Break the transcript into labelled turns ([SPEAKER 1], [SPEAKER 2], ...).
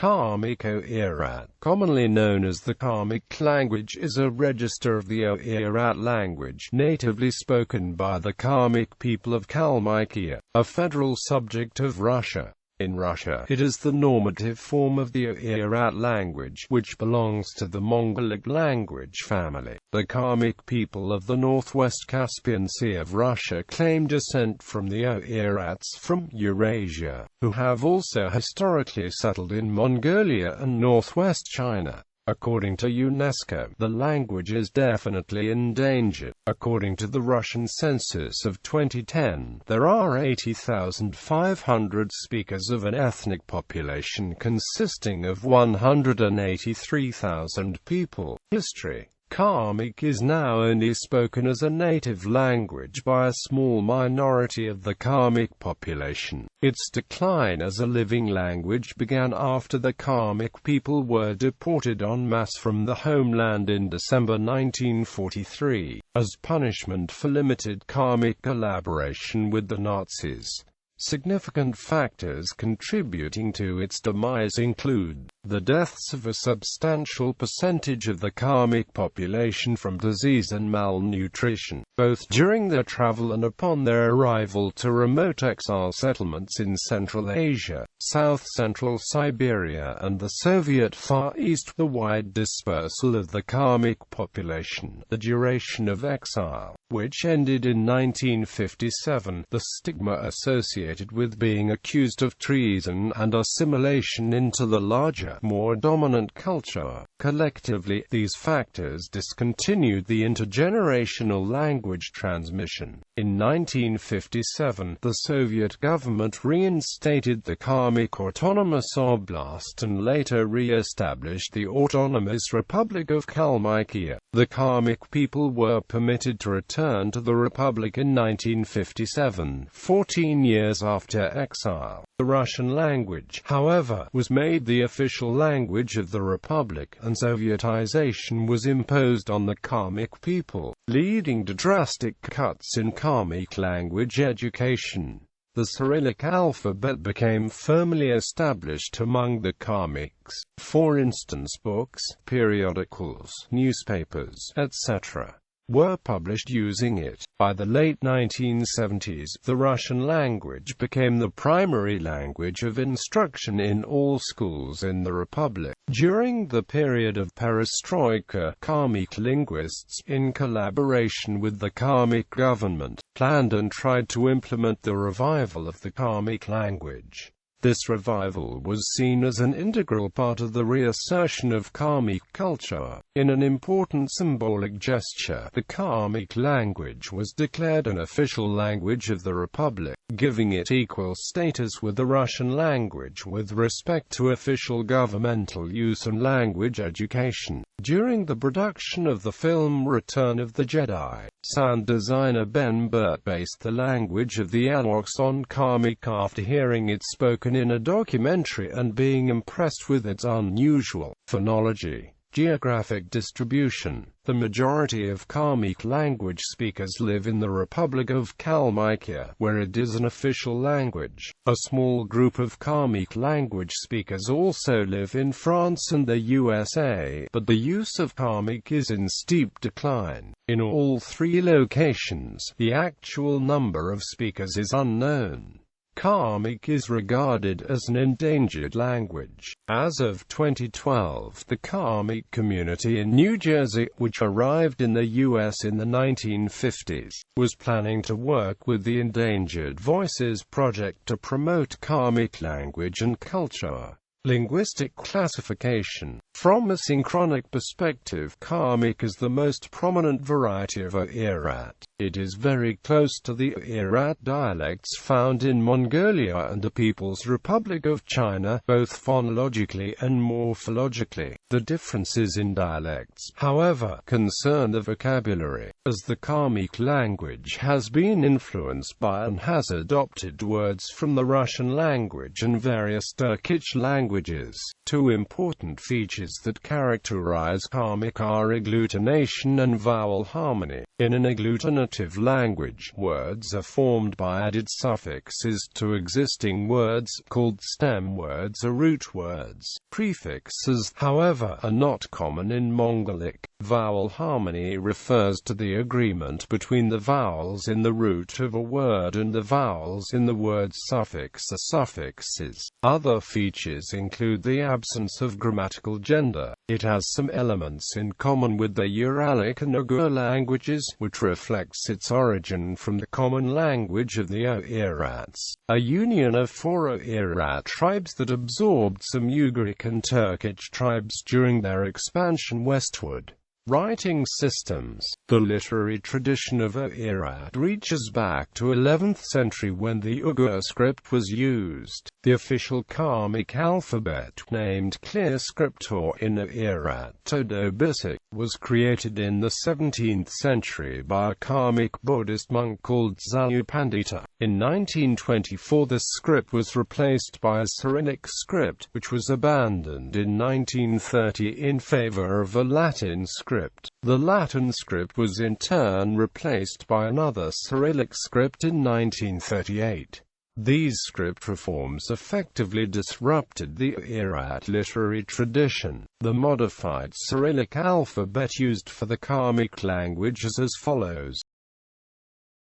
[SPEAKER 1] Kalmyk Oirat, commonly known as the Kalmyk language, is a register of the Oirat language, natively spoken by the Karmic people of Kalmykia, a federal subject of Russia. In Russia, it is the normative form of the Oirat language, which belongs to the Mongolic language family. The Karmic people of the northwest Caspian Sea of Russia claim descent from the Oirats from Eurasia, who have also historically settled in Mongolia and northwest China. According to UNESCO, the language is definitely endangered. According to the Russian census of 2010, there are 80,500 speakers of an ethnic population consisting of 183,000 people. History. Karmic is now only spoken as a native language by a small minority of the Karmic population. Its decline as a living language began after the Karmic people were deported en masse from the homeland in December 1943, as punishment for limited Karmic collaboration with the Nazis. Significant factors contributing to its demise include the deaths of a substantial percentage of the Karmic population from disease and malnutrition, both during their travel and upon their arrival to remote exile settlements in Central Asia, South-Central Siberia and the Soviet Far East, the wide dispersal of the Karmic population, the duration of exile, which ended in 1957, the stigma associated with being accused of treason and assimilation into the larger, more dominant culture. Collectively, these factors discontinued the intergenerational language transmission. In 1957, the Soviet government reinstated the Karmic Autonomous Oblast and later re-established the Autonomous Republic of Kalmykia. The Karmic people were permitted to return to the Republic in 1957, 14 years after exile. The Russian language, however, was made the official language of the Republic, and Sovietization was imposed on the Karmic people, leading to drastic cuts in Karmic language education. The Cyrillic alphabet became firmly established among the Karmics. For instance, books, periodicals, newspapers, etc. were published using it. By the late 1970s, the Russian language became the primary language of instruction in all schools in the Republic. During the period of perestroika, Karmic linguists, in collaboration with the Karmic government, planned and tried to implement the revival of the Karmic language. This revival was seen as an integral part of the reassertion of Karmic culture. In an important symbolic gesture, the Karmic language was declared an official language of the Republic, giving it equal status with the Russian language with respect to official governmental use and language education. During the production of the film Return of the Jedi, sound designer Ben Burt based the language of the Ewoks on Karmic after hearing it spoken in a documentary and being impressed with its unusual phonology. Geographic distribution. The majority of Karmic language speakers live in the Republic of Kalmykia, where it is an official language. A small group of Karmic language speakers also live in France and the USA, but the use of Karmic is in steep decline. In all three locations, the actual number of speakers is unknown. Karmic is regarded as an endangered language. As of 2012, the Karmic community in New Jersey, which arrived in the U.S. in the 1950s, was planning to work with the Endangered Voices Project to promote Karmic language and culture. Linguistic classification. From a synchronic perspective, Karmic is the most prominent variety of Oirat. It is very close to the Oirat dialects found in Mongolia and the People's Republic of China, both phonologically and morphologically. The differences in dialects, however, concern the vocabulary, as the Karmic language has been influenced by and has adopted words from the Russian language and various Turkic languages. Two important features features that characterize Kalmyk are agglutination and vowel harmony. In an agglutinative language, words are formed by added suffixes to existing words, called stem words or root words. Prefixes, however, are not common in Mongolic. Vowel harmony refers to the agreement between the vowels in the root of a word and the vowels in the word's suffix or suffixes. Other features include the absence of grammatical gender. It has some elements in common with the Uralic and Uighur languages, which reflects its origin from the common language of the Oirats, a union of 4 Oirat tribes that absorbed some Ugaric and Turkic tribes during their expansion westward. Writing systems. The literary tradition of Oirat reaches back to 11th century when the Uighur script was used. The official Karmic alphabet, named Clear Script or in Oirat Todobisic, was created in the 17th century by a Karmic Buddhist monk called Zalu Pandita. In 1924 this script was replaced by a Cyrillic script, which was abandoned in 1930 in favor of a Latin script. The Latin script was in turn replaced by another Cyrillic script in 1938. These script reforms effectively disrupted the Oirat literary tradition. The modified Cyrillic alphabet used for the Karmic language is as follows.